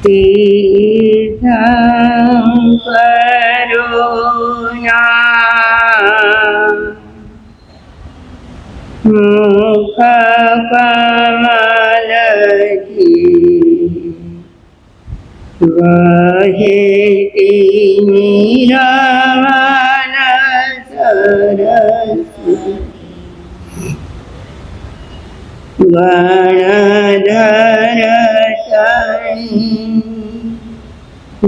તીર્થંકરોના મુખ કમલથી વહેતી નિરમલ સરસ્વતી ગણધર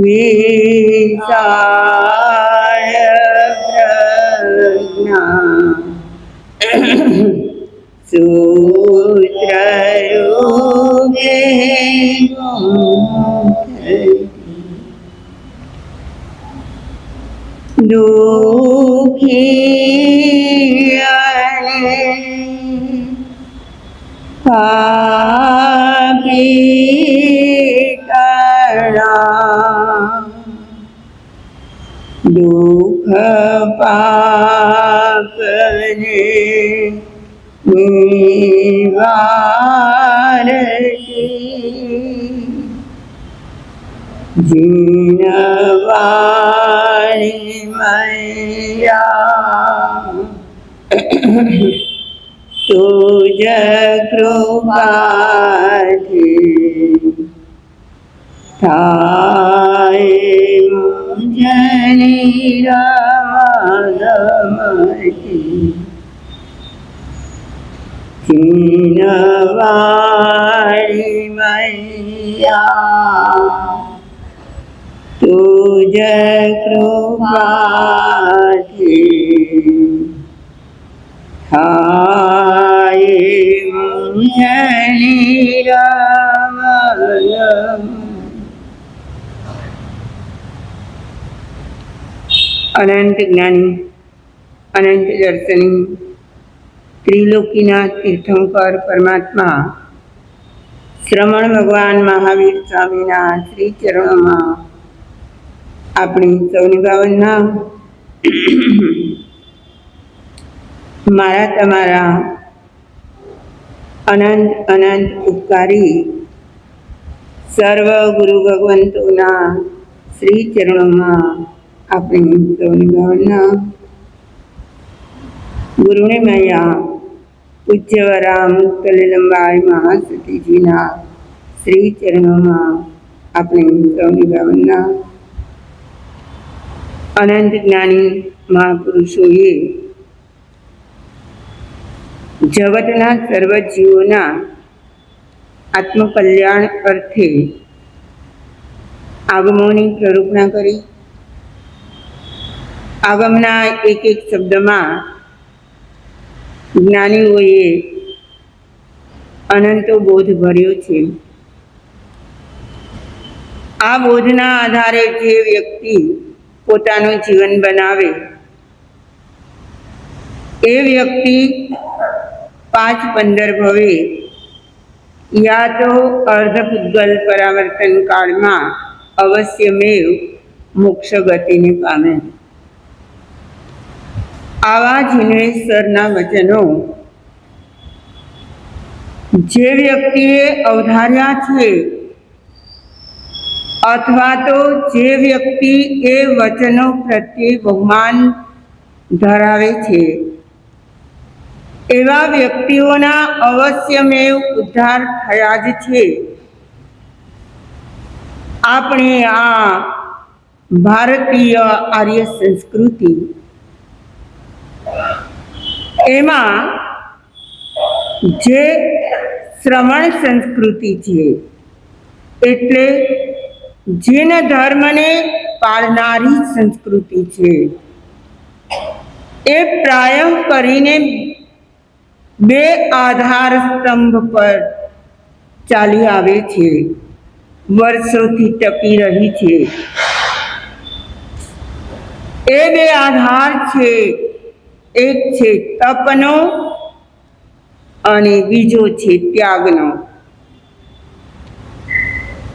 વિશાળ પ્રજ્ઞા સૂત્રરૂપે દુઃખી પાપી કણા દુઃખ પાપને નિવારતી જીનવાણી મૈયા તુજ કૃપાથી થાય મુજની રમતી જીનવાણી મૈયા તુજ કૃપાથી થાય મુજની રમણ અનંત જ્ઞાની અનંત દર્શની ત્રિલોકીના તીર્થંકર પરમાત્મા શ્રમણ ભગવાન મહાવીર સ્વામીના શ્રી ચરણોમાં આપણી સૌની ભાવના. મારા તમારા અનંત અનંત ઉપકારી સર્વ ગુરુ ભગવંતોના શ્રી ચરણોમાં આપણી સૌની ભાવના. ગુરુને મૈયા પૂજ્ય વરામ કલિલંબાઈ મહાસતીજીના શ્રી ચરણોમાં આપણી સૌની ભાવના. અનંત જ્ઞાની મહાપુરુષોએ જગતના સર્વ જીવોના આત્મકલ્યાણ અર્થે આગમોની પ્રરૂપણા કરી. આગમના એક એક શબ્દમાં જ્ઞાનીઓએ અનંતો બોધ ભર્યો છે. આ બોધના આધારે જે વ્યક્તિ પોતાનું જીવન બનાવે એ વ્યક્તિ 5-15 ભવે યા તો અર્ધપુદ્ગલ પરાવર્તન કાળમાં અવશ્યમેવ મોક્ષ ગતિને પામે. આવા જીનેશ્વરના વચનો જે વ્યક્તિએ અવધાર્યા છે અથવા તો જે વ્યક્તિ એ વચનો પ્રત્યે બહુમાન ધરાવે છે એવા વ્યક્તિઓના અવશ્યમેવ ઉદ્ધાર થયા જ છે. આપણે આ ભારતીય આર્ય સંસ્કૃતિ એમાં જે શ્રમણ સંસ્કૃતિ છે એટલે જીન ધર્મને પાળનારી સંસ્કૃતિ છે. એ પ્રાય કરીને 2 આધાર સ્તંભ પર ચાલી આવે છે, વર્ષોથી ટકી રહી છે. એ 2 આધાર છે, એક છે તપનો અને બીજો છે ત્યાગનો.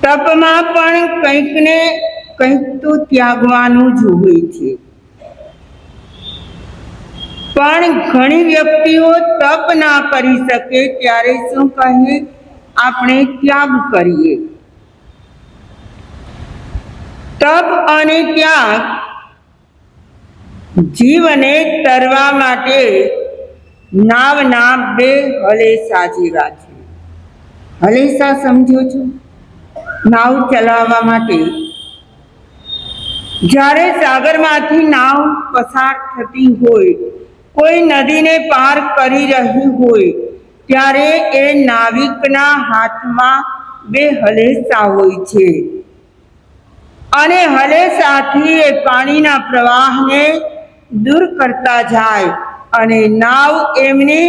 તપમાં પણ કંઈક ને કંઈક તો ત્યાગવાનું જ હોય છે, પણ ઘણી વ્યક્તિઓ તપ ના કરી શકે ત્યારે શું કહે, આપણે ત્યાગ કરીએ. તપ અને ત્યાગ જીવને તરવા માટે નાવના બે હલેસા જેવા છે. હલેસા સમજો છો? નાવ ચલાવવા માટે જ્યારે સાગરમાંથી નાવ પસાર થતી હોય, કોઈ નદીને પાર કરી રહી હોય, ત્યારે એ નાવિકના હાથમાં બે હલેસા હોય છે અને હલેસાથી એ પાણીના પ્રવાહને દૂર કરતા જાય અને નાવ એમની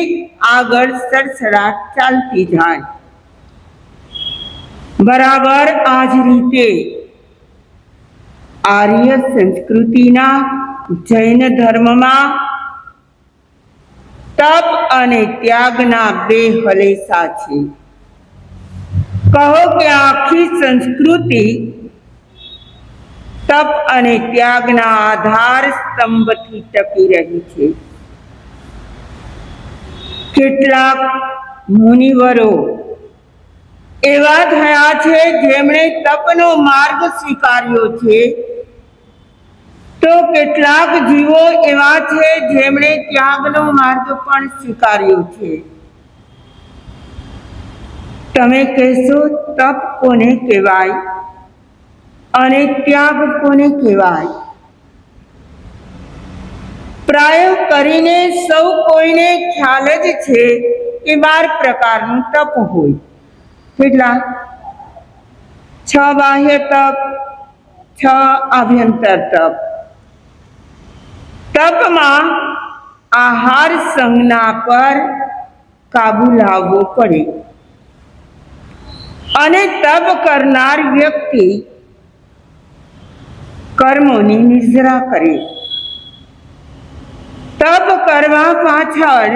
આગળ સડસડાટ ચાલતી જાય. બરાબર આ જ રીતે આર્ય સંસ્કૃતિના જૈન ધર્મમાં તપ અને ત્યાગના બે હલેસા છે. કહો કે આખી સંસ્કૃતિ તપ અને ત્યાગના આધાર સ્તંભથી ટકી રહી છે. કેટલાક મુનિવરો એવા થયા છે જેમણે તપનો માર્ગ સ્વીકાર્યો છે, તો કેટલાક જીવો એવા છે જેમણે ત્યાગનો માર્ગ પણ સ્વીકાર્યો છે. તમે કહેશો તપ કોને કહેવાય અને ત્યાગ કોને કહેવાય? પ્રાય કરીને સૌ કોઈને ખ્યાલ જ છે કે 12 પ્રકારનું તપ હોય. કેટલા? 6 બાહ્ય તપ, 6 આભ્યંતર તપ. તપમાં આહાર સંજ્ઞા પર કાબુ લાવવો પડે અને તપ કરનાર વ્યક્તિ કર્મોની નિર્જરા કરે. તપ કરવા પાછળ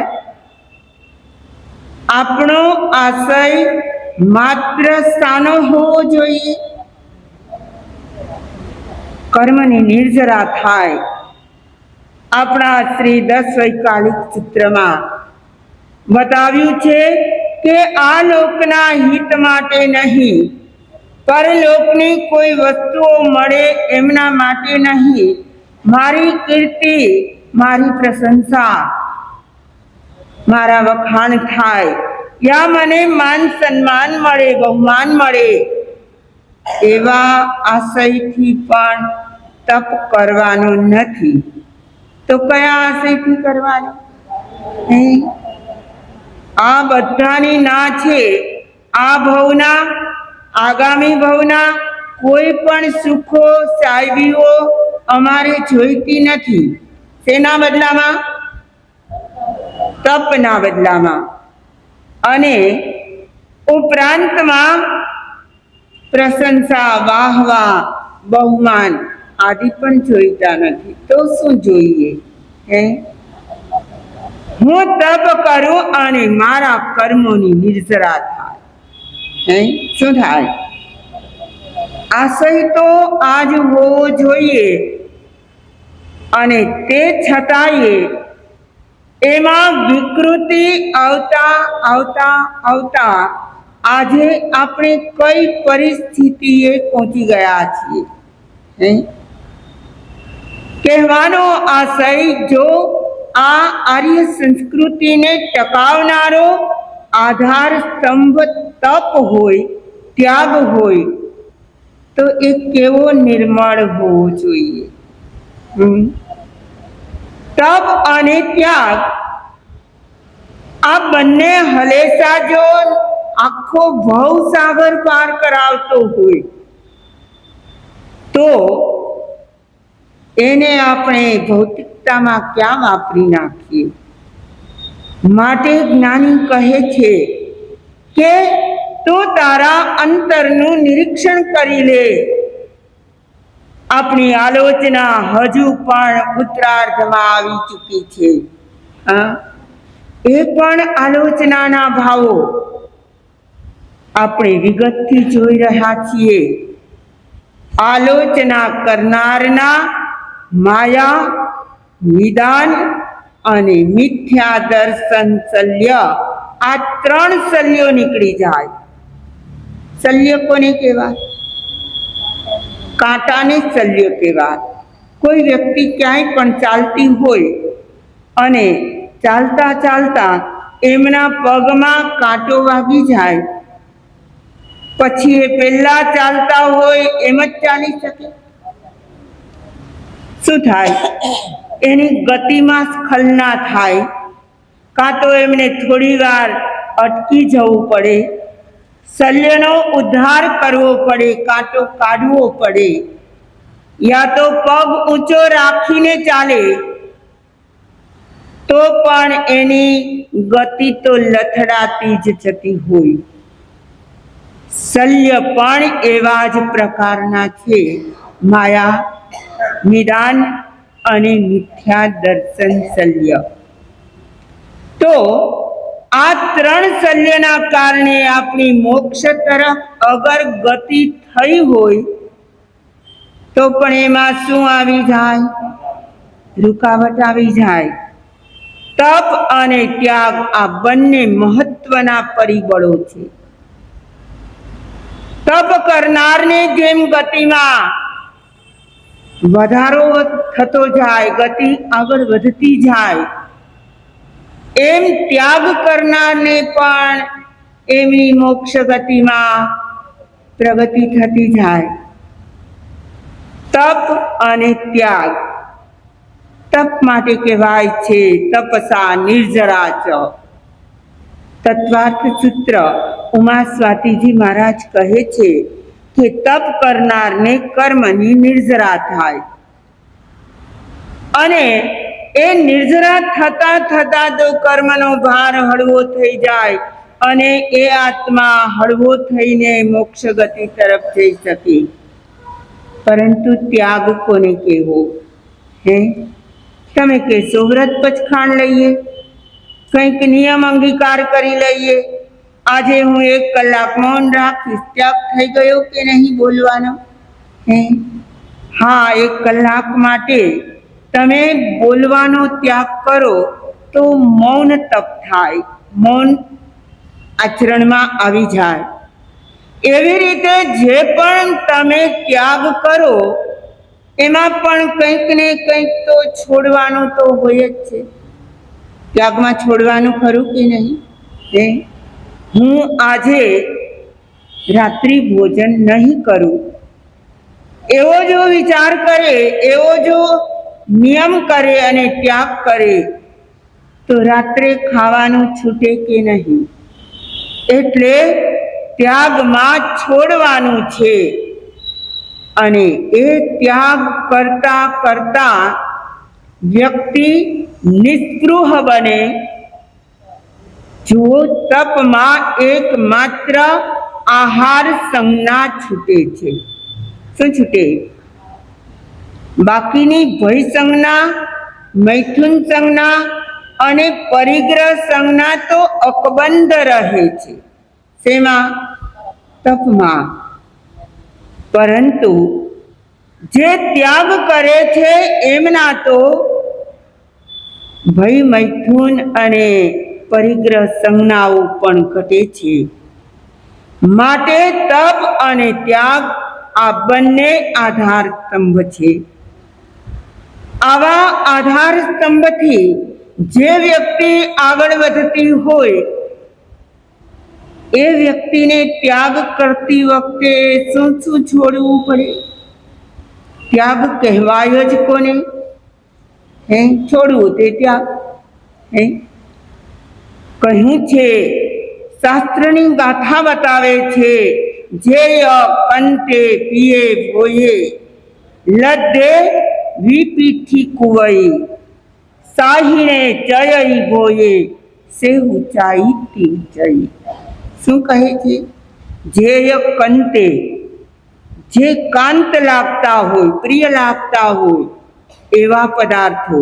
આપણો આશય માત્ર શાનો હોવો જોઈએ? કર્મની નિર્જરા થાય. આપણા શ્રી 10 વૈકાલિક સૂત્રમાં બતાવ્યું છે કે આ લોકના હિત માટે નહીં, પરલોકની કોઈ વસ્તુઓ મળે એમના માટે નહીં, મારી કીર્તિ, મારી પ્રશંસા, મારા વખાણ થાય, યા મને માન સન્માન મળે, બહુમાન મળે, એવા આશયથી પણ તપ કરવાનો નથી. તો કયા આશયથી કરવાનું? આ બધાની ના છે. આ ભવના, આગામી ભવના કોઈ પણ સુખો, સાહેબીઓ અમારે જોઈતી નથી. શેના બદલામાં? તપના બદલામાં. અને ઉપરાંતમાં પ્રશંસા, વાહવા, બહુમાન આદિ પણ જોઈતા નથી. તો શું જોઈએ? હું તપ કરું અને મારા કર્મોની નિર્જરા થાય. શું થાય? આશય તો આજ હોવો જોઈએ. અને તે છતાંય એમાં વિકૃતિ આવતા આજે આપણે કઈ પરિસ્થિતિએ પહોંચી ગયા છીએ? કહેવાનો આશય, જો આ આર્ય સંસ્કૃતિને ટકાવનારો આધાર સ્તંભ તપ હોય, ત્યાગ હોય, તો એ કેવો નિર્મળ હોવો જોઈએ. તપ અને ત્યાગ આ બંને હલેસા જો આખો ભવસાગર પાર કરાવતો હોય તો એને આપણે ભૌતિકતામાં ક્યાં વાપરી નાખીએ? માટે જ્ઞાની કહે છે કે તું તારા અંતરનું નિરીક્ષણ કરી લે. આપણી આલોચના હજુ પણ ઉત્તરાર્ધમાં આવી ચૂકી છે. એ પણ આલોચનાના ભાવો આપણે વિગતથી જોઈ રહ્યા છીએ. આલોચના કરનારના માયા, નિદાન અને મિથ્યા દર્શન શલ્ય, આ 3 શલ્યો નીકળી જાય. શલ્ય કોને કહેવાય? કાંટાને શલ્ય કહેવાય. કોઈ વ્યક્તિ ક્યાંય પણ ચાલતી હોય અને ચાલતા ચાલતા એમના પગમાં કાંટો વાગી જાય, પછી એ પહેલા ચાલતા હોય એમ જ ચાલી શકે? શું થાય? એની ગતિમાં સ્ખલના થાય, કાં તો એમને થોડી વાર અટકી જવું પડે, શલ્યનો ઉદ્ધાર કરવો પડે, કાંટો કાઢવો પડે, યા તો પગ ઊંચો રાખીને ચાલે તો પણ એની ગતિ તો લથડાતી જ જતી હોય. શલ્ય પણ એવા જ પ્રકારના છે, માયા, નિદાન અને મિથ્યા દર્શન શલ્ય. તો આ ત્રણ શલ્યના કારણે આપણી મોક્ષ તરફ અગર ગતિ થઈ હોય તો પણ એમાં શું આવી જાય? રૂકાવટ આવી જાય. તપ અને ત્યાગ આ બંને મહત્વના પરિબળો છે. તપ કરનારને જેમ ગતિમાં વધારો થતો જાય, ગતિ આગળ વધતી જાય, એમ ત્યાગ કરનારને પણ એમની મોક્ષ ગતિમાં પ્રગતિ થતી જાય. તપ અને ત્યાગ. તપ માટે કહેવાય છે તપસા નિર્જરા ચ. તત્વાર્થ સૂત્ર ઉમા સ્વાતિજી મહારાજ કહે છે કે તપ કરનારને કર્મની નિર્જરા થાય, અને એ નિર્જરા થતા થતા તો કર્મનો ભાર હળવો થઈ જાય અને એ આત્મા હળવો થઈને મોક્ષ ગતિ તરફ જઈ શકે. પરંતુ ત્યાગ કોને કહેવો? હે, તમે કહેશો વ્રત પચખાણ લઈએ, કંઈક નિયમ અંગીકાર કરી લઈએ, આજે હું 1 કલાક મૌન રાખીશ, ત્યાગ થઈ ગયો કે નહીં બોલવાનો? હે, હા, 1 કલાક માટે તમે બોલવાનો ત્યાગ કરો તો મૌન તપ થાય, મૌન આચરણમાં આવી જાય. એવી રીતે જે પણ તમે ત્યાગ કરો એમાં પણ કંઈક ને કંઈક તો છોડવાનું તો હોય જ છે. ત્યાગમાં છોડવાનું ખરું કે નહીં? હે, હું આજે રાત્રિ ભોજન નહીં કરું, એવો જો વિચાર કરે, એવો જો નિયમ કરે અને ત્યાગ કરે તો રાત્રે ખાવાનું છૂટે કે નહીં? એટલે ત્યાગમાં છોડવાનું છે, અને એ ત્યાગ કરતા કરતા વ્યક્તિ નિસ્પૃહ બને. જો તપમાં એકમાત્ર આહાર સંજ્ઞા છૂટે છે. શું છૂટે? બાકીની ભય સંજ્ઞા, મૈથુન સંજ્ઞા અને પરિગ્રહ સંજ્ઞા તો અકબંધ રહે છે. શેમાં? તપમાં. પરંતુ જે ત્યાગ કરે છે એમના તો ભય, મૈથુન અને પરિગ્રહ સંજ્ઞાઓ પણ ઘટે છે. માટે તપ અને ત્યાગ આ બંને આધાર સ્તંભ છે. આવા આધાર સ્તંભથી જે વ્યક્તિ આગળ વધતી હોય એ વ્યક્તિને ત્યાગ કરતી વખતે શું શું છોડવું પડે? ત્યાગ કહેવાય જ કોને? હે, છોડવું તે ત્યાગ. હે, કહ્યું છે, શાસ્ત્રની ગાથા બતાવે છે, જેય કંતે પિયે ભોયે લદ્દે વિપીઠી કુવઈ સાહીને જયઈ ભોયે સે ઊંચાઈ તી જઈ. શું કહે છે? જેય કંતે, જે કાંત લાગતા હોય, પ્રિય લાગતા હોય એવા પદાર્થો.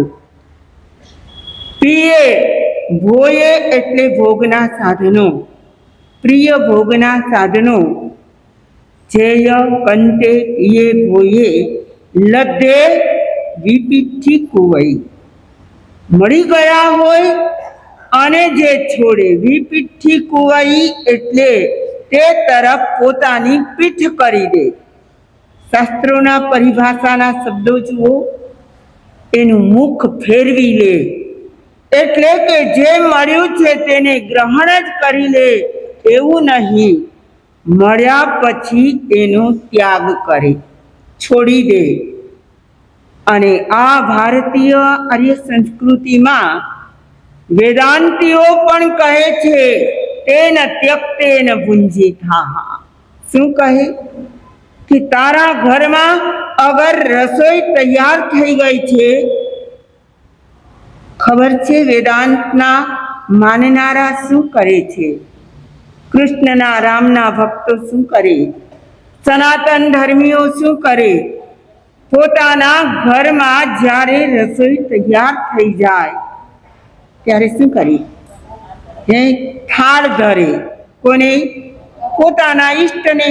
પિયે, ભોયે એટલે ભોગના સાધનો, પ્રિય ભોગના સાધનો. જેય કંતે પિયે ભોયે લદ્દે વિપીઠી કુવઈ, મળી ગયા હોય અને જે છોડે. વિપીઠી કુવઈ એટલે તે તરફ પોતાની પીઠ કરી દે. શાસ્ત્રોના પરિભાષાના શબ્દો જુઓ, એનું મુખ ફેરવી લે, એટલે કે જે મળ્યું છે તેને ગ્રહણ જ કરી લે એવું નહીં, મળ્યા પછી એનો ત્યાગ કરે, છોડી દે. અને આ ભારતીય આર્ય સંસ્કૃતિમાં વેદાંતીઓ પણ કહે છે તેન ત્યક્તેન ભુંજીથા. શું કહે કે તારા ઘરમાં અગર રસોઈ તૈયાર થઈ ગઈ છે, ખબર છે વેદાંતના માનનારા શું કરે છે, કૃષ્ણના રામના ભક્તો શું કરે, સનાતન ધર્મીઓ શું કરે, પોતાના ઘરમાં જ્યારે રસોઈ તૈયાર થઈ જાય ત્યારે શું કરે, થાળ ધરે. કોને? પોતાના ઈષ્ટને.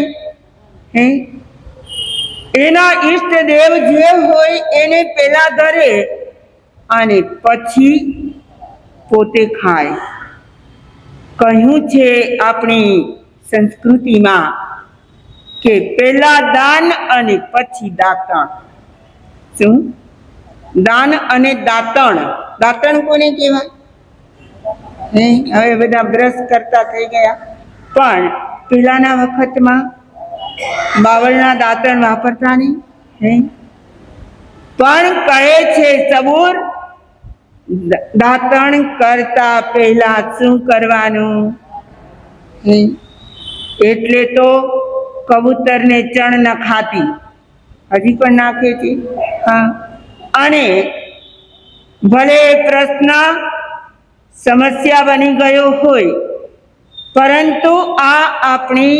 એના ઈષ્ટદેવ જે હોય એને પેલા ધરે અને પછી પોતે ખાય. કહ્યું છે આપણી સંસ્કૃતિમાં કે પેલા દાન અને પછી દાતણ. શું? દાન અને દાતણ. દાતણ કોને કહેવાય? હવે બધા બ્રશ કરતા થઈ ગયા, પણ પેલાના વખતમાં બાવળના દાંતણ વાપરતા નહીં. પણ કહે છે સબૂર, દાંતણ કરતા પહેલા શું કરવાનું? એટલે તો કબૂતરને ચણ ન ખાતી, હજી પણ નાખે છે. હા, અને ભલે પ્રશ્ન સમસ્યા બની ગયો હોય, પરંતુ આ આપણી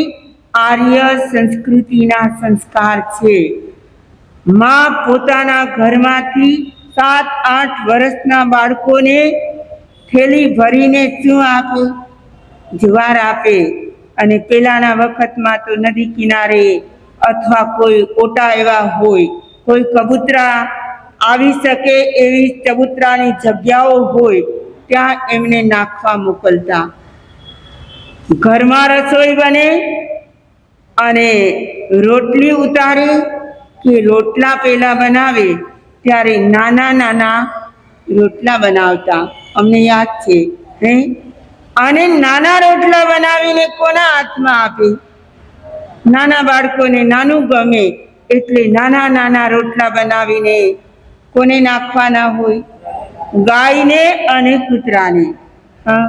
આર્ય સંસ્કૃતિના સંસ્કાર છે. માં પોતાના ઘરમાંથી 7-8 વર્ષના બાળકોને થેલી ભરીને શું આપે? જુવાર આપે. અને પેલાના વખતમાં તો નદી કિનારે અથવા કોઈ ઓટા એવા હોય, કોઈ કબૂતરા આવી શકે એવી ચબૂતરાની જગ્યાઓ હોય, ત્યાં એમને નાખવા મોકલતા. ઘરમાં રસોઈ બને અને રોટલી ઉતારે કે રોટલા પેલા બનાવે ત્યારે નાના નાના રોટલા બનાવતા, અમને યાદ છે. અને નાના રોટલા બનાવીને કોના હાથમાં આપે? નાના બાળકોને નાનું ગમે એટલે નાના નાના રોટલા બનાવીને કોને નાખવાના હોય? ગાયને અને કૂતરાને. હા,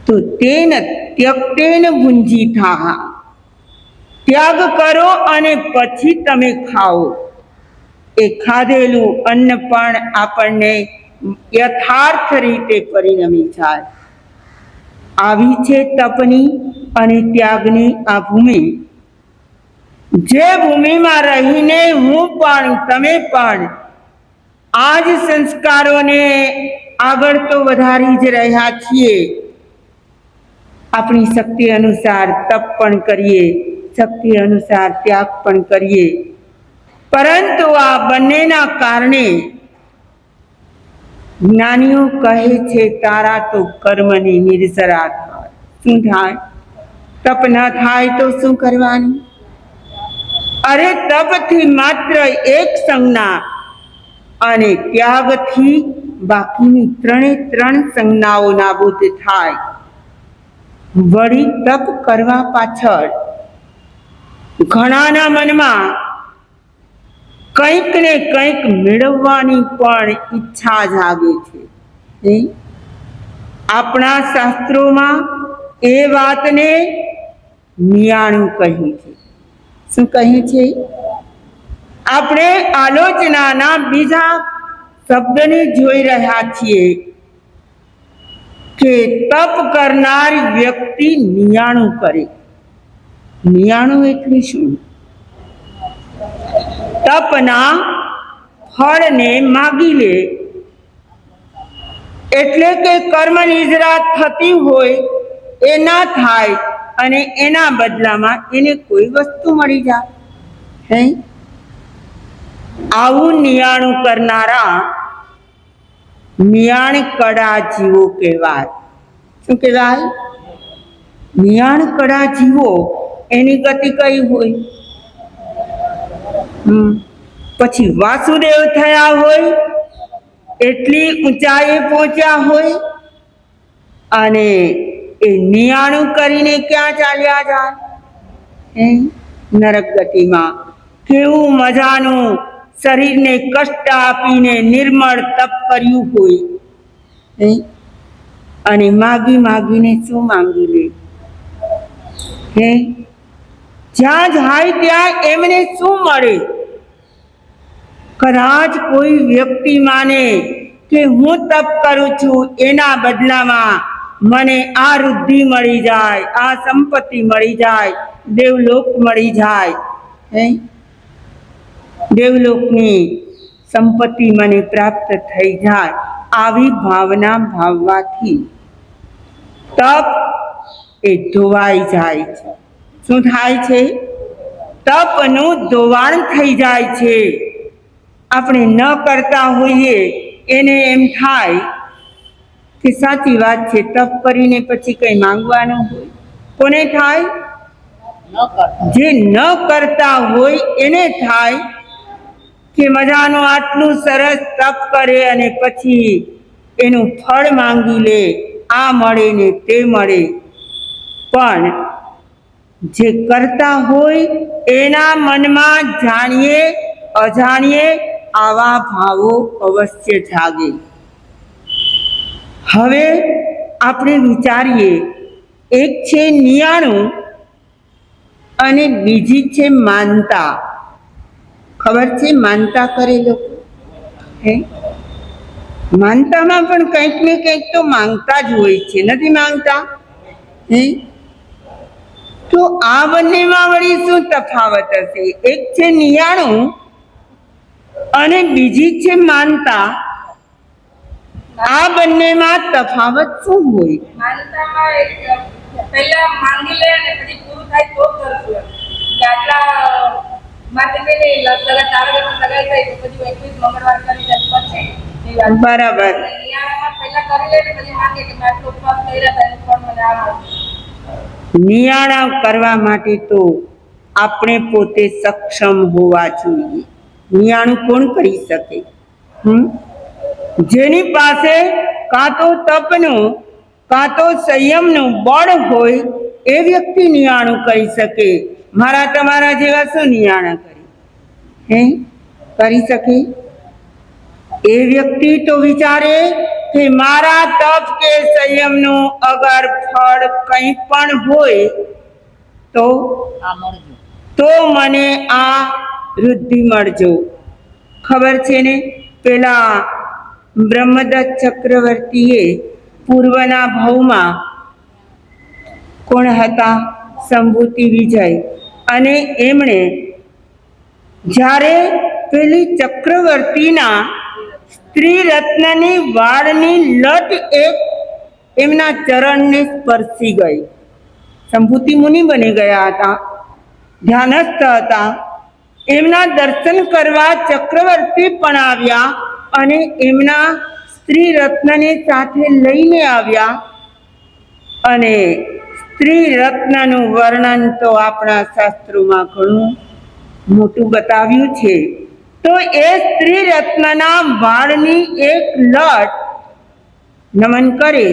તો તેન ત્યક્તેન ભુંજીથા, ત્યાગ કરો અને પછી તમે ખાઓ. એ ખાધેલું અન્ન પણ આપણને યથાર્થ રીતે પરિણમી જાય. આવી છે તપની અને ત્યાગની આ ભૂમિ. જે ભૂમિમાં રહીને હું પણ તમે પણ આ જ સંસ્કારોને આગળ તો વધારી જ રહ્યા છીએ. આપણી શક્તિ અનુસાર તપ પણ કરીએ, શક્તિ અનુસાર ત્યાગ પણ કરીએ, પરંતુ આ બંનેના કારણે જ્ઞાનીઓ કહે છે તારા તો કર્મની નિર્જરા થાય. શું થાય? તપ ન થાય તો શું કરવાનું? અરે તપથી માત્ર એક સંજ્ઞા અને ત્યાગથી બાકીની 3 સંજ્ઞાઓ નાબૂદ થાય. વળી તપ કરવા પાછળ ઘણાના મનમાં કંઈક ને કંઈક મેળવવાની પણ ઈચ્છા જાગે છે. આપણા શાસ્ત્રોમાં એ વાતને નિયાણું કહ્યું છે. શું કહ્યું છે? આપણે આલોચનાના બીજા શબ્દને જોઈ રહ્યા છીએ કે તપ કરનાર વ્યક્તિ નિયાણું કરે. નિયાણું એટલે શું? તપના ફળને માગી લે. એટલે કે કર્મ નિજરા થતી હોય એ ના થાય અને એના બદલામાં એને કોઈ વસ્તુ મળી જાય. આવું નિયાણું કરનારા નિયાણ કડા જીવો કહેવાય. શું કહેવાય? નિયાણ કડા જીવો. એની ગતિ કઈ હોય? પછી વાસુદેવ થયા હોય, એટલી ઊંચાઈએ પહોંચ્યા હોય, અને એ 99 કરીને ક્યાં ચાલ્યા જાય? નરક ગતિમાં. કેવું મજાનું શરીરને કષ્ટ આપીને નિર્મળ તપ કર્યું હોય, અને માગી માગીને શું માંગી લે? જ્યાં જાય ત્યાં એમને શું મળે? કદાચ કોઈ વ્યક્તિ માને કે હું તપ કરું છું, એના બદલામાં મને આ રુદ્ધિ મળી જાય, આ સંપત્તિ મળી જાય, દેવલોક મળી જાય, દેવલોકની સંપત્તિ મને પ્રાપ્ત થઈ જાય, આવી ભાવના ભાવવાથી તપ એ ધોવાઈ જાય છે. શું થાય છે? તપનું ધોવાણ થઈ જાય છે. આપણે ન કરતા હોઈએ એને એમ થાય કે સાચી વાત છે, તપ કરીને પછી કઈ માંગવાનું હોય. કોને થાય? જે ન કરતા હોય એને થાય કે મજાનું આટલું સરસ તપ કરે અને પછી એનું ફળ માંગી લે, આ મળે ને તે મળે. પણ જે કરતા હોય એના મનમાં જાણીએ અજાણીએ આવા ભાવો અવશ્ય જાગે. હવે આપણે વિચારીએ, એક છે 99 અને બીજી છે માનતા. ખબર છે માનતા કરે લોકો? માનતામાં પણ કંઈક ને કંઈક તો માંગતા જ હોય છે, નથી માંગતા? તો આ બંનેમાં વળી શું તફાવત હશે? એક છે 99 અને બીજી છે માનતા. આ બંનેમાં તફાવત શું હોય? માનતામાં પહેલા માંગી લે અને પછી પૂરું થાય તો કરશું. આટલા માટે પેલે લગા તારગમાં સગાઈ થાય તો પછી 21 મંગળવાર કરી દે પછી. બરાબર. પહેલા કરી લે પછી માંગે કે મેં આટલો ઉપવાસ કર્યા હતા એનું ફળ મને આ મળશે. નિયાણા કરવા માટે તો આપણે પોતે સક્ષમ હોવા જોઈએ. નિયાણું કોણ કરી શકે? જેની પાસે કાં તો તપનું કાં તો સંયમનું બળ હોય એ વ્યક્તિ નિયાણું કરી શકે. મારા તમારા જેવા શું નિયાણા કરી શકે? એ વ્યક્તિ તો વિચારે કે મારા તપ કે સંયમનું અગર ફળ કંઈ પણ હોય તો મને આ વૃદ્ધિ મળજો. ખબર છે ને, પેલા બ્રહ્મદત્ત ચક્રવર્તીએ પૂર્વના ભાવમાં કોણ હતા? સંભૂતિ વિજય. અને એમણે જ્યારે પેલી ચક્રવર્તીના સ્ત્રી રત્નની વાળની લટ એક એમના ચરણને સ્પર્શી ગઈ. સંભૂતિ મુનિ બની ગયા હતા, ધ્યાનસ્થ હતા. એમના દર્શન કરવા ચક્રવર્તી પણ આવ્યા અને એમના સ્ત્રી રત્નને સાથે લઈને આવ્યા. અને સ્ત્રી રત્નનું વર્ણન તો આપણા શાસ્ત્રોમાં ઘણું મોટું બતાવ્યું છે. તો એ સ્ત્રી રત્નના વાળની એક લટ નમન કરે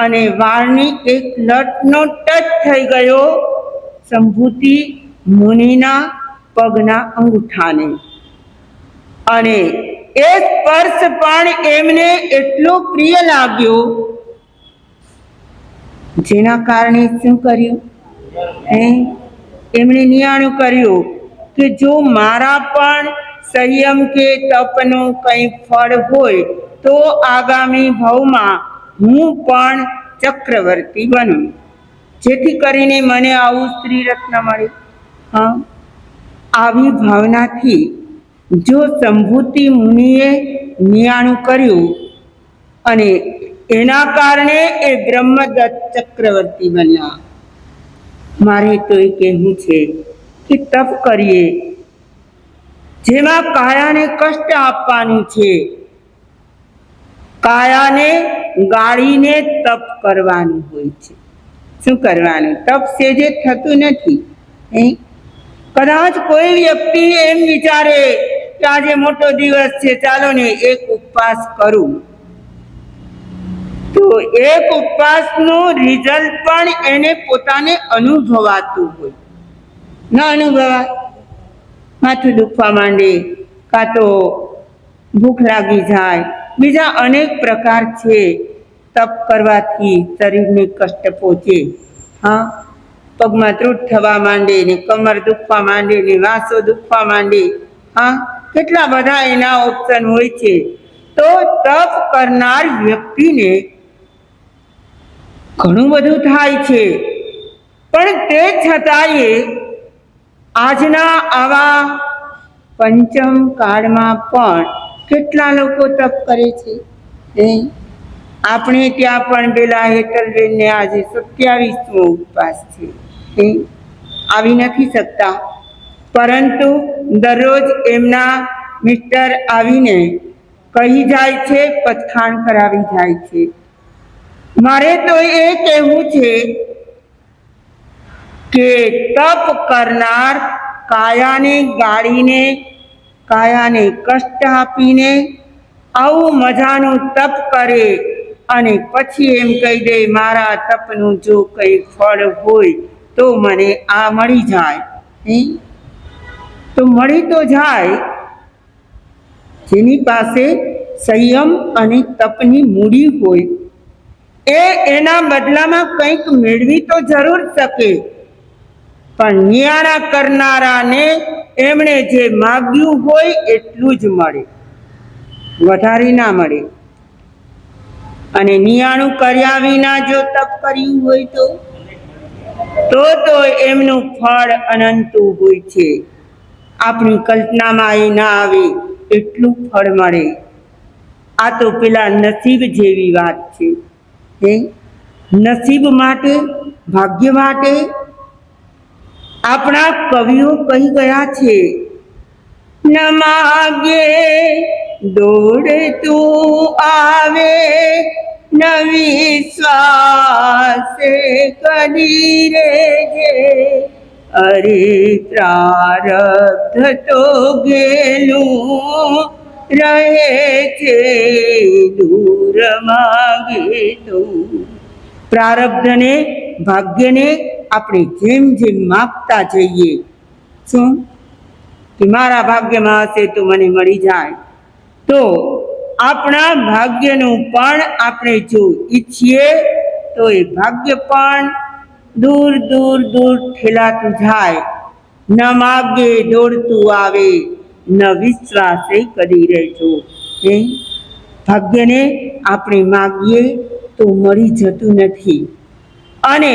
અને વાળની એક લટનો ટચ થઈ ગયો સંભૂતિ મુનિના પગના અંગૂઠાને. અને એ સ્પર્શ પણ એમને એટલો પ્રિય લાગ્યો, જેના કારણે શું કર્યું? એમણે નિયાણું કર્યું કે જો મારા પણ સંયમ કે તપનું કંઈ ફળ હોય તો આગામી ભાવમાં હું પણ ચક્રવર્તી બનું, જેથી કરીને મને આવું સ્ત્રી રત્ન મળે. આવી ભાવનાથી જો સંભૂતિ મુનિએ નિયાણું કર્યું અને એના કારણે એ બ્રહ્મદત્ત ચક્રવર્તી બન્યા. મારે તો એ કહેવું છે કે તપ કરીએ જેમાં કાયાને કષ્ટ આપવાનું છે, કાયાને ગાળીને તપ કરવાનું હોય છે. શું કરવાનું? તપ સેજે થતું નથી. કદાચ કોઈ વ્યક્તિ એમ વિચારે કે આજે મોટો દિવસ છે, ચાલો ને એક ઉપવાસ કરું, તો એક ઉપવાસનું રિઝલ્ટ પણ એને પોતાને અનુભવાતું હોય. ન અનુભવાય, માથું દુખવા માંડે, કાં તો ભૂખ લાગી જાય, બીજા અનેક પ્રકાર છે. તપ કરવાથી શરીરને કષ્ટ પહોંચે. હા, પગમાં ત્રુટ થવા માંડે ને, કમર દુખવા માંડે ને, વાસો દુખવા માંડે. હા, કેટલા બધા એના ઓપ્શન હોય છે. તો તપ કરનાર વ્યક્તિને ઘણું બધું થાય છે, પણ તે છતાંય આજના આવા પંચમ કાળમાં પણ કેટલા લોકો તપ કરે છે. આપણે ત્યાં પણ પેલા હેતલબેનને આજે 27મો ઉપવાસ છે. આવી નથી શકતા, પરંતુ દરરોજ એમના મિસ્ટર આવીને કહી જાય છે, પથખાણ કરાવી જાય છે. મારે તો એ કહેવું છે કે તપ કરનાર કાયાને ગાળીને, કાયાને કષ્ટ આપીને આવું મજાનું તપ કરે અને પછી એમ કહી દે મારા તપનું જો કંઈ ફળ હોય તો મને આ મળી જાય. તો મળી તો જાય, જેની પાસે સંયમ અને તપની મૂડી હોય એના બદલામાં કંઈક મેળવી તો જરૂર શકે, પણ નિયારા કરનારાને એમણે જે માગ્યું હોય એટલું જ મળે, વધારે ના મળે. અને નિયાણું કર્યા વિના જો તપ કર્યું હોય તો એમનું ફળ અનંત હોય છે. આપણી કલ્પનામાં એ ના આવે એટલું ફળ મળે. આ તો પેલા નસીબ જેવી વાત છે. નસીબ માટે, ભાગ્ય માટે આપણા કવિઓ કહી ગયા છે, ન માગે દોડતું આવે, ન વિશ્વાસે કરી રેજે, અરે પ્રારબ્ધ તો ગેલું રહે છે, દૂર માગે તો. પ્રારબ્ધને, ભાગ્યને આપણે જેમ જેમ માપતા જઈએ, શું કે મારા ભાગ્યમાં હશે તો મને મળી જાય, તો આપણા ભાગ્યનું પણ આપણે જો ઈચ્છીએ તો એ ભાગ્ય પણ દૂર દૂર દૂર ઠેલાતું જાય. ન માગે દોડતું આવે, ન વિશ્વાસે કરી રહેજો. ભાગ્યને આપણે માગીએ તો મળી જતું નથી, અને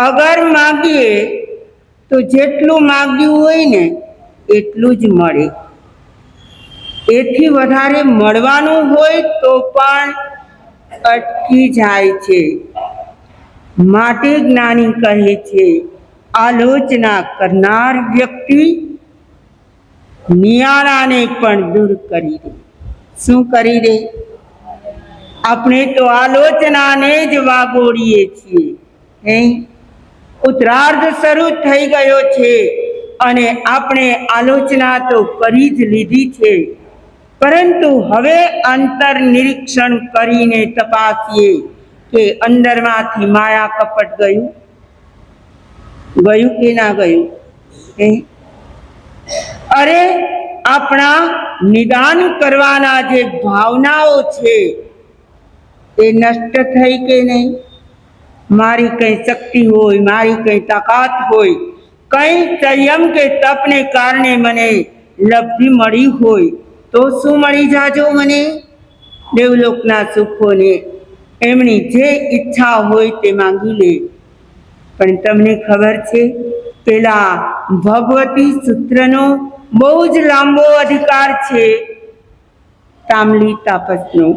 અગર માગીએ તો જેટલું માગ્યું હોય ને એટલું જ મળે. એથી વધારે મળવાનું હોય તો પણ અટકી જાય છે. માટે જ્ઞાની કહે છે, આલોચના કરનાર વ્યક્તિ નિયારાને પણ દૂર કરી દે. શું કરી દે? આપણે તો આલોચનાને જ વાગોડીએ છીએ. ઉત્તરાર્ધ શરૂ થઈ ગયો છે અને આપણે આલોચના તો કરી જ લીધી છે, પરંતુ હવે અંતર નિરીક્ષણ કરીને તપાસીએ કે અંદરમાંથી માયા કપટ ગયું કે ના ગયું. અરે આપણા નિદાન કરવાના જે ભાવનાઓ છે એ નષ્ટ થઈ કે નહીં? મારી કંઈ શક્તિ હોય, મારી કંઈ તાકાત હોય, કંઈ સંયમ કે તપને કારણે મને લબ્ધિ મળી હોય તો શું મળી જાજો મને? દેવલોકના સુખોને. એમની જે ઈચ્છા હોય તે માંગી લે. પણ તમને ખબર છે, પેલા ભગવતી સૂત્રનો બહુ જ લાંબો અધિકાર છે, તામલી તાપસનો.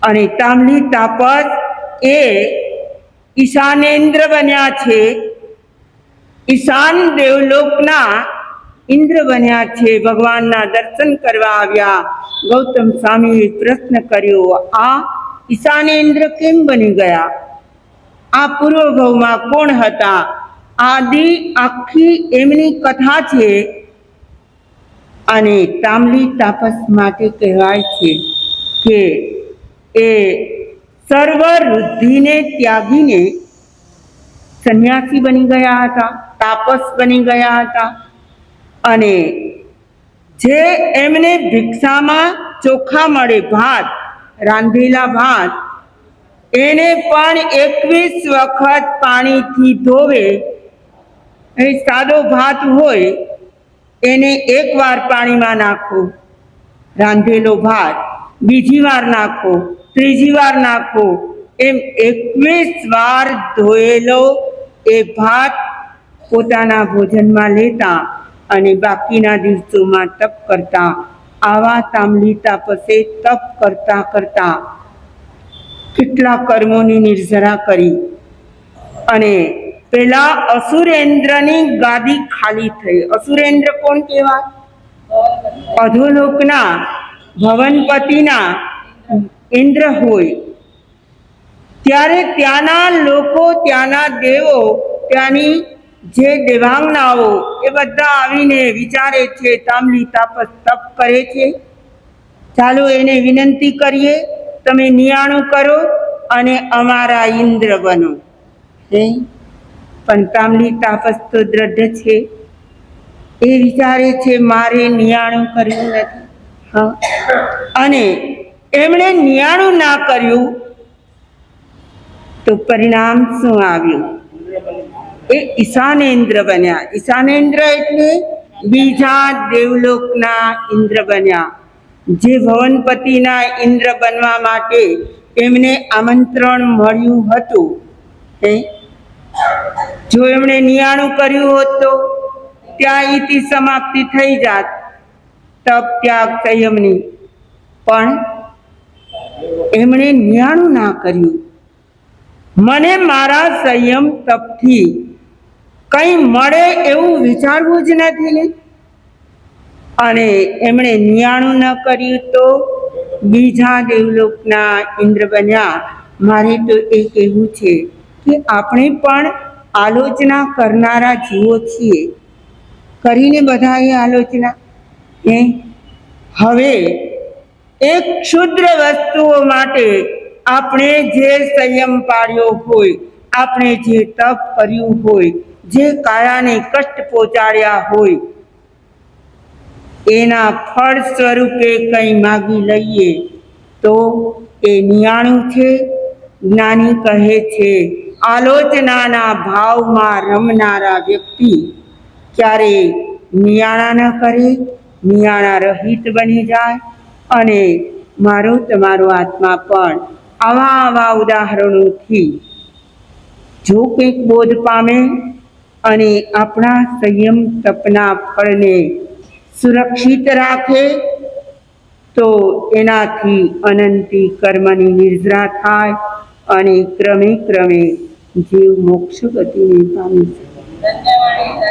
અને તામલી તાપસ એ ઈશાનેન્દ્ર બન્યા છે, ઈશાન દેવલોકના ઇન્દ્ર બન્યા છે. ભગવાનના દર્શન કરવા આવ્યા. ગૌતમ સ્વામીએ પ્રશ્ન કર્યો, આ ઈશાનેન્દ્ર કેમ બની ગયા? આ પૂર્વભવમાં કોણ હતા? આદિ આખી એમની કથા છે અને તાંબલી તાપસ માટે કહેવાય છે કે એ સર્વ વૃદ્ધિને ત્યાગીને સંન્યાસી બની ગયા હતા, તાપસ બની ગયા હતા અને જે એમને ભિક્ષામાં ચોખા મળે, ભાત, રાંધેલા ભાત, એને પણ 21 વખત પાણીથી ધોવે. એ સાદો ભાત હોય એને એકવાર પાણીમાં નાખો, રાંધેલો ભાત બીજી વાર નાખો, ત્રીજી વાર નાખો, એમ 21 વાર ધોયેલો એ ભાત પોતાના ભોજનમાં લેતા અને બાકીના દિવસોમાં તપ કરતા. આવા તાંબલી તાપસે તપ કરતા કરતા કેટલા કર્મોની નિર્જરા કરી અને પેલા અસુરેન્દ્રની ગાદી ખાલી થઈ. અસુરેન્દ્ર કોણ કહેવાય? અધોલોકના ભવનપતિના ઇન્દ્ર હોય. ત્યારે ત્યાંના લોકો, ત્યાંના દેવો, ત્યાંની જે દેવાંગનાઓ એ બધા આવીને વિચારે છે, તાંબલી તાપસ તપ કરે છે, ચાલો એને વિનંતી કરીએ તમે નિયાણું કરો અને અમારા ઇન્દ્ર બનો. પણ તાંબલી તાપસ તો દ્રઢ છે. એ વિચારે છે મારે નિયાણું કર્યું નથી. અને એમણે નિયાણું ના કર્યું તો પરિણામ શું આવ્યું? એ ઈશાનેન્દ્ર બન્યા. ઈશાનેન્દ્ર એટલે બીજા દેવલોકના ઇન્દ્ર બન્યા. જે ભવનપતિના ઇન્દ્ર બનવા માટે એમને આમંત્રણ મળ્યું હતું. જો એમણે નિયાણું કર્યું હોત તો ત્યાં ઇતિ સમાપ્તિ થઈ જાત તપ ત્યાગ સંયમની. પણ એમણે નિયાણું ના કર્યું. મને મારા સંયમ તપથી કંઈ મળે એવું વિચારવું જ નથી ને. અને એમણે નિયાણું ન કર્યું તો બીજા દેવલોકના ઇન્દ્ર બન્યા. મારે તો એ કહેવું છે કે આપણે પણ આલોચના કરનારા જીવો છીએ. કરીને બધાએ આલોચના. હવે એક ક્ષુદ્ર વસ્તુઓ માટે આપણે જે સંયમ પાડ્યો હોય, આપણે જે તપ કર્યું હોય, જે કાયાને કષ્ટ પહોંચાડ્યા હોય, એના ફળ સ્વરૂપે કંઈ માગી લઈએ તો એ નિયાણું છે. જ્ઞાની કહે છે આલોચનાના ભાવમાં રમનારા વ્યક્તિ ક્યારે નિયાણા ન કરે, નિયાણા રહિત બની જાય. અને મારો તમારો આત્મા પણ આવા આવા ઉદાહરણોથી જો કંઈક બોધ પામે અને આપણા સંયમ તપના ફળને સુરક્ષિત રાખે તો એનાથી અનંતી કર્મની નિર્જરા થાય અને ક્રમે ક્રમે જીવ મોક્ષ ગતિને પામી શકે. ધન્યવાદ.